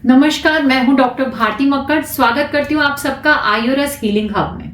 नमस्कार, मैं हूं डॉक्टर भारती मक्कड़। स्वागत करती हूं आप सबका आयुर्वेद हीलिंग हब में।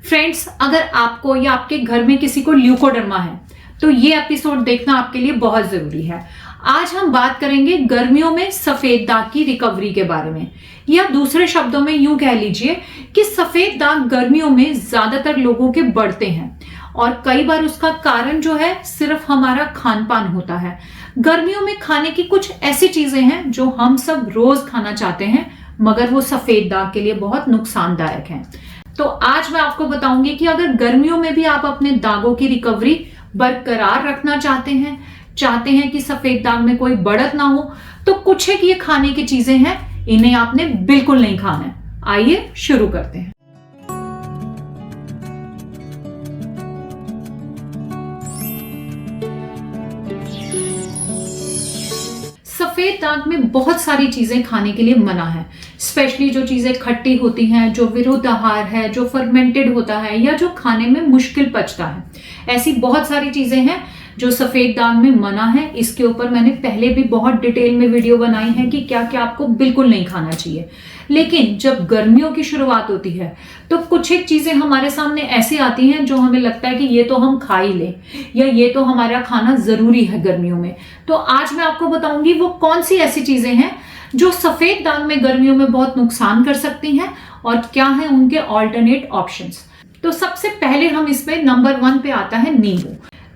फ्रेंड्स, अगर आपको या आपके घर में किसी को ल्यूकोडर्मा है तो ये एपिसोड देखना आपके लिए बहुत जरूरी है। आज हम बात करेंगे गर्मियों में सफेद दाग की रिकवरी के बारे में, या दूसरे शब्दों में यूं कह लीजिए कि सफेद दाग गर्मियों में ज्यादातर लोगों के बढ़ते हैं और कई बार उसका कारण जो है सिर्फ हमारा खान पान होता है। गर्मियों में खाने की कुछ ऐसी चीजें हैं जो हम सब रोज खाना चाहते हैं, मगर वो सफेद दाग के लिए बहुत नुकसानदायक हैं। तो आज मैं आपको बताऊंगी कि अगर गर्मियों में भी आप अपने दागों की रिकवरी बरकरार रखना चाहते हैं कि सफेद दाग में कोई बढ़त ना हो, तो कुछ एक ये खाने की चीजें हैं, इन्हें आपने बिल्कुल नहीं खाना है। आइए शुरू करते हैं। सफेद दाग में बहुत सारी चीजें खाने के लिए मना है, स्पेशली जो चीजें खट्टी होती हैं, जो विरुद्ध आहार है, जो फर्मेंटेड होता है या जो खाने में मुश्किल पचता है। ऐसी बहुत सारी चीजें हैं जो सफेद दाग में मना है। इसके ऊपर मैंने पहले भी बहुत डिटेल में वीडियो बनाई है कि क्या क्या आपको बिल्कुल नहीं खाना चाहिए। लेकिन जब गर्मियों की शुरुआत होती है तो कुछ एक चीजें हमारे सामने ऐसी आती हैं जो हमें लगता है कि ये तो हम खा ही लें, या ये तो हमारा खाना जरूरी है गर्मियों में। तो आज मैं आपको बताऊंगी वो कौन सी ऐसी चीजें हैं जो सफेद दाग में गर्मियों में बहुत नुकसान कर सकती हैं और क्या है उनके ऑल्टरनेट ऑप्शंस। तो सबसे पहले हम इसमें नंबर 1 पे आता है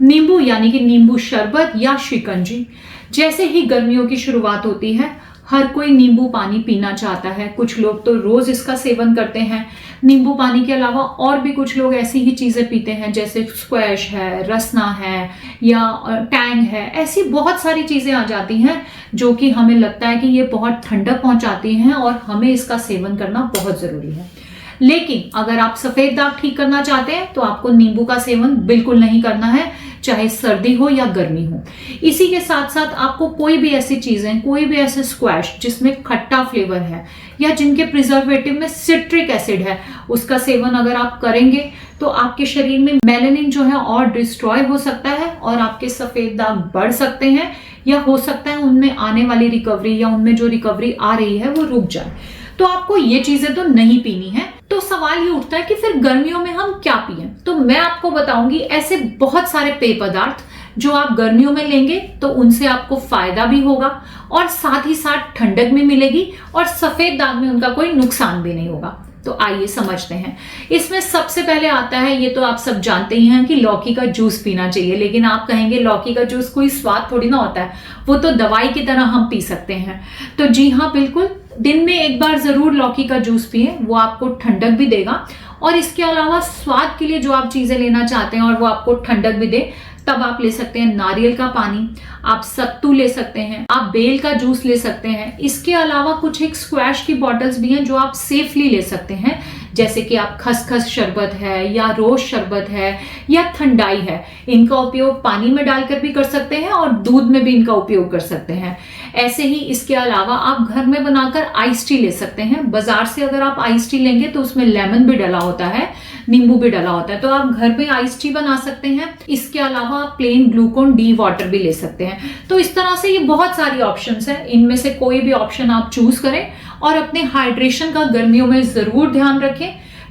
नींबू, यानी कि नींबू शरबत या शिकंजी। जैसे ही गर्मियों की शुरुआत होती है हर कोई नींबू पानी पीना चाहता है। कुछ लोग तो रोज इसका सेवन करते हैं। नींबू पानी के अलावा और भी कुछ लोग ऐसी ही चीजें पीते हैं, जैसे स्क्वैश है, रसना है या टैंग है। ऐसी बहुत सारी चीजें आ जाती हैं जो कि हमें लगता है कि ये बहुत ठंडक पहुंचाती हैं और हमें इसका सेवन करना बहुत जरूरी है। लेकिन अगर आप सफेद दाग ठीक करना चाहते हैं तो आपको नींबू का सेवन बिल्कुल नहीं करना है, चाहे सर्दी हो या गर्मी हो। इसी के साथ साथ आपको कोई भी ऐसी चीजें, कोई भी ऐसे स्क्वैश जिसमें खट्टा फ्लेवर है या जिनके प्रिजर्वेटिव में सिट्रिक एसिड है, उसका सेवन अगर आप करेंगे तो आपके शरीर में मेलानिन जो है और डिस्ट्रॉय हो सकता है और आपके सफेद दाग बढ़ सकते हैं, या हो सकता है उनमें आने वाली रिकवरी या उनमें जो रिकवरी आ रही है वो रुक जाए। तो आपको ये चीजें तो नहीं पीनी है। तो सवाल ये उठता है कि फिर गर्मियों में हम क्या पिएं? तो मैं आपको बताऊंगी ऐसे बहुत सारे पेय पदार्थ जो आप गर्मियों में लेंगे तो उनसे आपको फायदा भी होगा और साथ ही साथ ठंडक भी मिलेगी और सफेद दाग में उनका कोई नुकसान भी नहीं होगा। तो आइए समझते हैं। इसमें सबसे पहले आता है, ये तो आप सब जानते ही हैं कि लौकी का जूस पीना चाहिए। लेकिन आप कहेंगे लौकी का जूस कोई स्वाद थोड़ी ना होता है, वो तो दवाई की तरह हम पी सकते हैं। तो जी हाँ, बिल्कुल, दिन में एक बार जरूर लौकी का जूस पिए, वो आपको ठंडक भी देगा। और इसके अलावा स्वाद के लिए जो आप चीजें लेना चाहते हैं और वो आपको ठंडक भी दे, तब आप ले सकते हैं नारियल का पानी, आप सत्तू ले सकते हैं, आप बेल का जूस ले सकते हैं। इसके अलावा कुछ एक स्क्वैश की बॉटल्स भी हैं जो आप सेफली ले सकते हैं, जैसे कि आप खसखस शरबत है या रोज शरबत है या ठंडाई है। इनका उपयोग पानी में डालकर भी कर सकते हैं और दूध में भी इनका उपयोग कर सकते हैं। ऐसे ही इसके अलावा आप घर में बनाकर आइस टी ले सकते हैं। बाजार से अगर आप आइस टी लेंगे तो उसमें लेमन भी डला होता है, नींबू भी डला होता है, तो आप घर में आइस टी बना सकते हैं। इसके अलावा आप प्लेन ग्लूकोन डी वाटर भी ले सकते हैं। तो इस तरह से ये बहुत सारी ऑप्शंस हैं, इनमें से कोई भी ऑप्शन आप चूज करें और अपने हाइड्रेशन का गर्मियों में जरूर ध्यान रखें।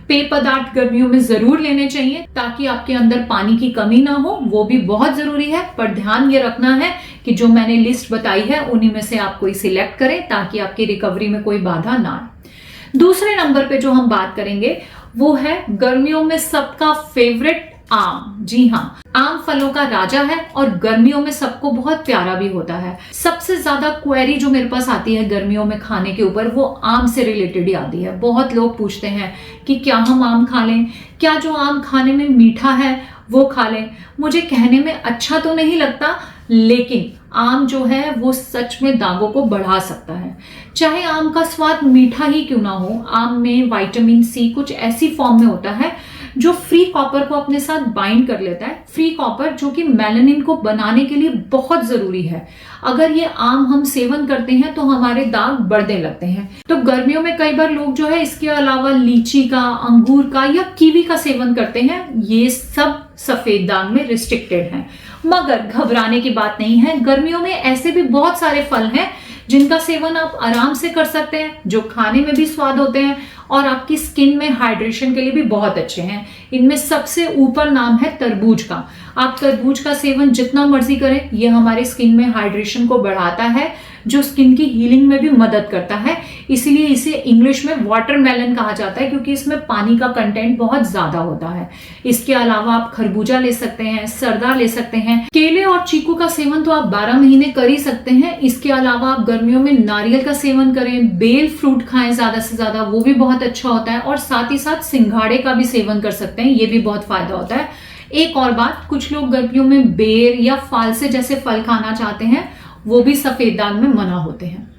पेय पदार्थ गर्मियों में जरूर लेने चाहिए ताकि आपके अंदर पानी की कमी ना हो, वो भी बहुत जरूरी है। पर ध्यान ये रखना है कि जो मैंने लिस्ट बताई है उन्हीं में से आप कोई सिलेक्ट करें ताकि आपकी रिकवरी में कोई बाधा ना आए। दूसरे नंबर पे जो हम बात करेंगे वो है गर्मियों में सबका फेवरेट आम। जी हाँ, आम फलों का राजा है और गर्मियों में सबको बहुत प्यारा भी होता है। सबसे ज्यादा क्वेरी जो मेरे पास आती है गर्मियों में खाने के ऊपर, वो आम से रिलेटेड ही आती है। बहुत लोग पूछते हैं कि क्या हम आम खा लें, क्या जो आम खाने में मीठा है वो खा लें। मुझे कहने में अच्छा तो नहीं लगता, लेकिन आम जो है वो सच में दागों को बढ़ा सकता है। चाहे आम का स्वाद मीठा ही क्यों ना हो, आम में विटामिन सी कुछ ऐसी फॉर्म में होता है जो फ्री कॉपर को अपने साथ बाइंड कर लेता है। फ्री कॉपर जो कि मेलानिन को बनाने के लिए बहुत जरूरी है। अगर ये आम हम सेवन करते हैं तो हमारे दाग बढ़ने लगते हैं। तो गर्मियों में कई बार लोग जो है इसके अलावा लीची का, अंगूर का या कीवी का सेवन करते हैं। ये सब सफेद दाग में रिस्ट्रिक्टेड हैं, मगर घबराने की बात नहीं है। गर्मियों में ऐसे भी बहुत सारे फल हैं जिनका सेवन आप आराम से कर सकते हैं, जो खाने में भी स्वाद होते हैं और आपकी स्किन में हाइड्रेशन के लिए भी बहुत अच्छे हैं। इनमें सबसे ऊपर नाम है तरबूज का। आप तरबूज का सेवन जितना मर्जी करें, ये हमारे स्किन में हाइड्रेशन को बढ़ाता है, जो स्किन की हीलिंग में भी मदद करता है। इसीलिए इसे इंग्लिश में वाटरमेलन कहा जाता है, क्योंकि इसमें पानी का कंटेंट बहुत ज्यादा होता है। इसके अलावा आप खरबूजा ले सकते हैं, सरदा ले सकते हैं। केले और चीकू का सेवन तो आप 12 महीने कर ही सकते हैं। इसके अलावा आप गर्मियों में नारियल का सेवन करें, बेल फ्रूट खाएं ज्यादा से ज्यादा, वो भी बहुत अच्छा होता है। और साथ ही साथ सिंघाड़े का भी सेवन कर सकते हैं, ये भी बहुत फायदा होता है। एक और बात, कुछ लोग गर्मियों में बेर या फालसे जैसे फल खाना चाहते हैं, वो भी सफेद दाग में मना होते हैं।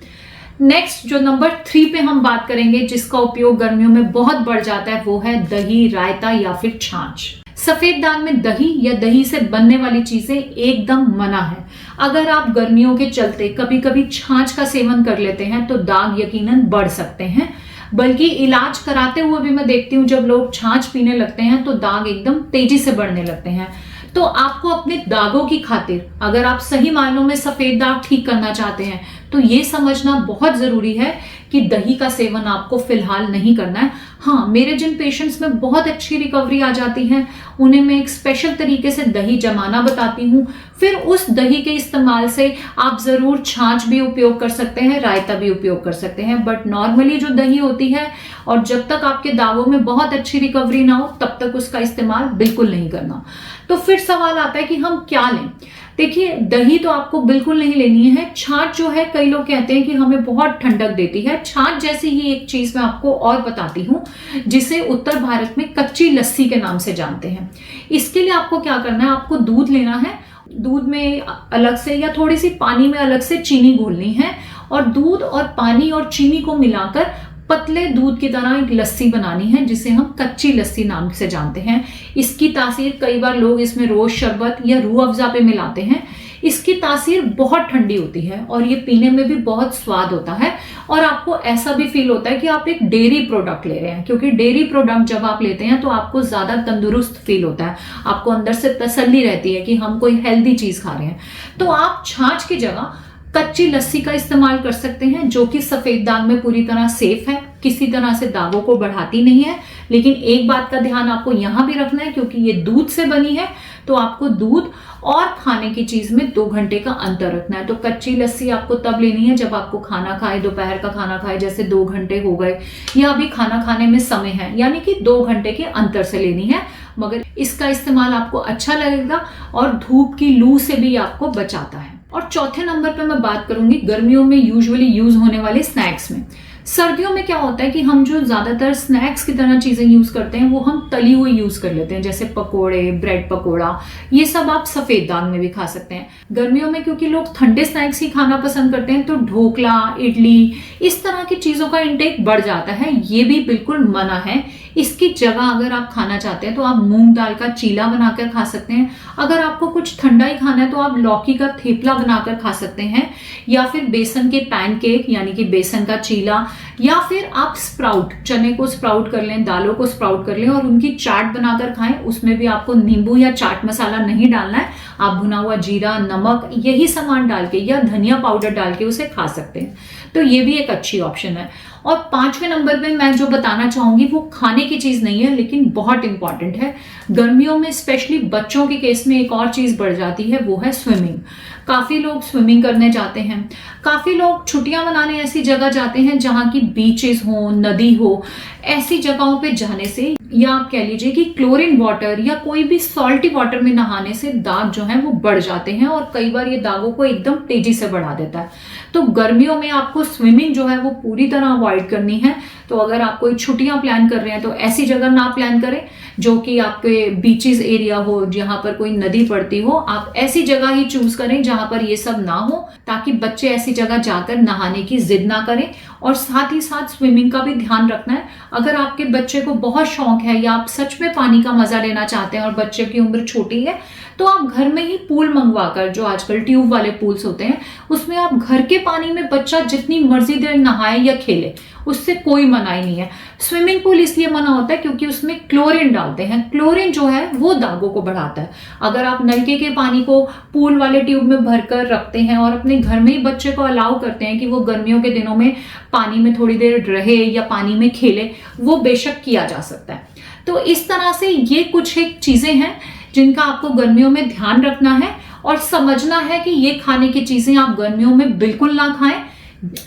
नेक्स्ट जो नंबर 3 पे हम बात करेंगे, जिसका उपयोग गर्मियों में बहुत बढ़ जाता है, वो है दही, रायता या फिर छाछ। सफेद दाग में दही या दही से बनने वाली चीजें एकदम मना है। अगर आप गर्मियों के चलते कभी कभी छाछ का सेवन कर लेते हैं तो दाग यकीनन बढ़ सकते हैं। बल्कि इलाज कराते हुए भी मैं देखती हूँ, जब लोग छाछ पीने लगते हैं तो दाग एकदम तेजी से बढ़ने लगते हैं। तो आपको अपने दागों की खातिर, अगर आप सही मायनों में सफेद दाग ठीक करना चाहते हैं, तो ये समझना बहुत जरूरी है कि दही का सेवन आपको फिलहाल नहीं करना है। हाँ, मेरे जिन पेशेंट्स में बहुत अच्छी रिकवरी आ जाती है, उन्हें मैं एक स्पेशल तरीके से दही जमाना बताती हूँ। फिर उस दही के इस्तेमाल से आप जरूर छाछ भी उपयोग कर सकते हैं, रायता भी उपयोग कर सकते हैं। बट नॉर्मली जो दही होती है, और जब तक आपके दागों में बहुत अच्छी रिकवरी ना हो, तब तक उसका इस्तेमाल बिल्कुल नहीं करना। तो फिर सवाल आता है कि हम क्या लें। देखिए, दही तो आपको बिल्कुल नहीं लेनी है। छाछ जो है, कई लोग कहते हैं कि हमें बहुत ठंडक देती है। छाछ जैसी ही एक चीज मैं आपको और बताती हूँ, जिसे उत्तर भारत में कच्ची लस्सी के नाम से जानते हैं। इसके लिए आपको क्या करना है, आपको दूध लेना है। दूध में अलग से या थोड़ी सी पानी में अलग से चीनी घोलनी है, और दूध और पानी और चीनी को मिलाकर पतले दूध की तरह एक लस्सी बनानी है, जिसे हम कच्ची लस्सी नाम से जानते हैं। इसकी तासीर, कई बार लोग इसमें रोज शरबत या रूह अफ़ज़ा पे मिलाते हैं। इसकी तासीर बहुत ठंडी होती है और ये पीने में भी बहुत स्वाद होता है, और आपको ऐसा भी फील होता है कि आप एक डेयरी प्रोडक्ट ले रहे हैं, क्योंकि डेयरी प्रोडक्ट जब आप लेते हैं तो आपको ज्यादा तंदुरुस्त फील होता है। आपको अंदर से तसल्ली रहती है कि हम कोई हेल्दी चीज खा रहे हैं। तो आप छाछ की जगह कच्ची लस्सी का इस्तेमाल कर सकते हैं, जो कि सफेद दाग में पूरी तरह सेफ है, किसी तरह से दागों को बढ़ाती नहीं है। लेकिन एक बात का ध्यान आपको यहां भी रखना है, क्योंकि ये दूध से बनी है, तो आपको दूध और खाने की चीज में 2 घंटे का अंतर रखना है। तो कच्ची लस्सी आपको तब लेनी है जब आपको खाना खाए, दोपहर का खाना खाए, जैसे 2 घंटे हो गए, या अभी खाना खाने में समय है, यानी कि 2 घंटे के अंतर से लेनी है। मगर इसका इस्तेमाल आपको अच्छा लगेगा और धूप की लू से भी आपको बचाता है। और चौथे नंबर पे मैं बात करूंगी गर्मियों में यूजुअली यूज होने वाले स्नैक्स में। सर्दियों में क्या होता है कि हम जो ज्यादातर स्नैक्स की तरह चीजें यूज करते हैं, वो हम तली हुई यूज कर लेते हैं, जैसे पकोड़े, ब्रेड पकोड़ा, ये सब आप सफेद दाग में भी खा सकते हैं। गर्मियों में क्योंकि लोग ठंडे स्नैक्स ही खाना पसंद करते हैं, तो ढोकला, इडली, इस तरह की चीजों का इंटेक बढ़ जाता है। ये भी बिल्कुल मना है। इसकी जगह अगर आप खाना चाहते हैं तो आप मूंग दाल का चीला बनाकर खा सकते हैं। अगर आपको कुछ ठंडा ही खाना है तो आप लौकी का थेपला बनाकर खा सकते हैं, या फिर बेसन के पैनकेक यानी कि बेसन का चीला, या फिर आप स्प्राउट, चने को स्प्राउट कर लें, दालों को स्प्राउट कर लें और उनकी चाट बनाकर खाएं। उसमें भी आपको नींबू या चाट मसाला नहीं डालना है, आप भुना हुआ जीरा, नमक, यही सामान डाल के या धनिया पाउडर डाल के उसे खा सकते हैं। तो ये भी एक अच्छी ऑप्शन है। और 5वें नंबर पे मैं जो बताना चाहूंगी वो खाने की चीज नहीं है, लेकिन बहुत इंपॉर्टेंट है। गर्मियों में स्पेशली बच्चों के केस में एक और चीज बढ़ जाती है, वो है स्विमिंग। काफी लोग स्विमिंग करने जाते हैं, काफी लोग छुट्टियां मनाने ऐसी जगह जाते हैं जहां की बीचेस हो, नदी हो। ऐसी जगहों पे जाने से, या आप कह लीजिए कि क्लोरीन वाटर या कोई भी सॉल्टी वाटर में नहाने से दाग जो है वो बढ़ जाते हैं, और कई बार ये दागों को एकदम तेजी से बढ़ा देता है। तो गर्मियों में आपको स्विमिंग जो है वो पूरी तरह अवॉइड करनी है। तो अगर आप कोई छुट्टियां प्लान कर रहे हैं तो ऐसी जगह ना प्लान करें जो कि आपके बीचेस एरिया हो, जहां पर कोई नदी पड़ती हो। आप ऐसी जगह ही चूज करें जहां पर ये सब ना हो, ताकि बच्चे ऐसी जगह जाकर नहाने की जिद ना करें। और साथ ही साथ स्विमिंग का भी ध्यान रखना है। अगर आपके बच्चे को बहुत शौक है या आप सच में पानी का मजा लेना चाहते हैं और बच्चे की उम्र छोटी है, तो आप घर में ही पूल मंगवाकर, जो आजकल ट्यूब वाले पूल्स होते हैं, उसमें आप घर के पानी में बच्चा जितनी मर्जी देर नहाए या खेले, उससे कोई मनाही नहीं है। स्विमिंग पूल इसलिए मना होता है क्योंकि उसमें क्लोरीन डालते हैं। क्लोरीन जो है वो दागों को बढ़ाता है। अगर आप नलके के पानी को पूल वाले ट्यूब में भरकर रखते हैं और अपने घर में ही बच्चे को अलाउ करते हैं कि वो गर्मियों के दिनों में पानी में थोड़ी देर रहे या पानी में खेले, वो बेशक किया जा सकता है। तो इस तरह से ये कुछ एक चीजें हैं जिनका आपको गर्मियों में ध्यान रखना है और समझना है कि ये खाने की चीजें आप गर्मियों में बिल्कुल ना खाएं।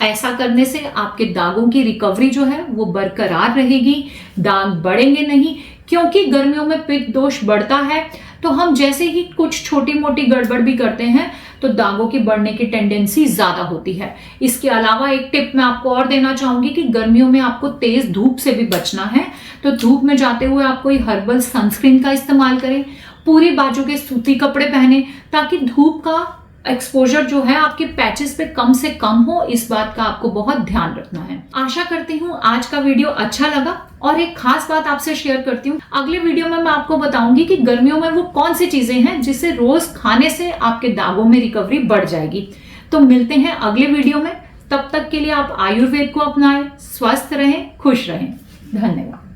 ऐसा करने से आपके दागों की रिकवरी जो है वो बरकरार रहेगी, दाग बढ़ेंगे नहीं। क्योंकि गर्मियों में पित्त दोष बढ़ता है, तो हम जैसे ही कुछ छोटी मोटी गड़बड़ भी करते हैं तो दागों की बढ़ने की टेंडेंसी ज्यादा होती है। इसके अलावा एक टिप मैं आपको और देना चाहूंगी कि गर्मियों में आपको तेज धूप से भी बचना है, तो धूप में जाते हुए आप कोई हर्बल सनस्क्रीन का इस्तेमाल करें, पूरी बाजू के सूती कपड़े पहने, ताकि धूप का एक्सपोजर जो है आपके पैचेस पे कम से कम हो। इस बात का आपको बहुत ध्यान रखना है। आशा करती हूँ आज का वीडियो अच्छा लगा। और एक खास बात आपसे शेयर करती हूँ, अगले वीडियो में मैं आपको बताऊंगी कि गर्मियों में वो कौन सी चीजें हैं जिसे रोज खाने से आपके दागों में रिकवरी बढ़ जाएगी। तो मिलते हैं अगले वीडियो में। तब तक के लिए आप आयुर्वेद को अपनाएं, स्वस्थ रहें, खुश रहें। धन्यवाद।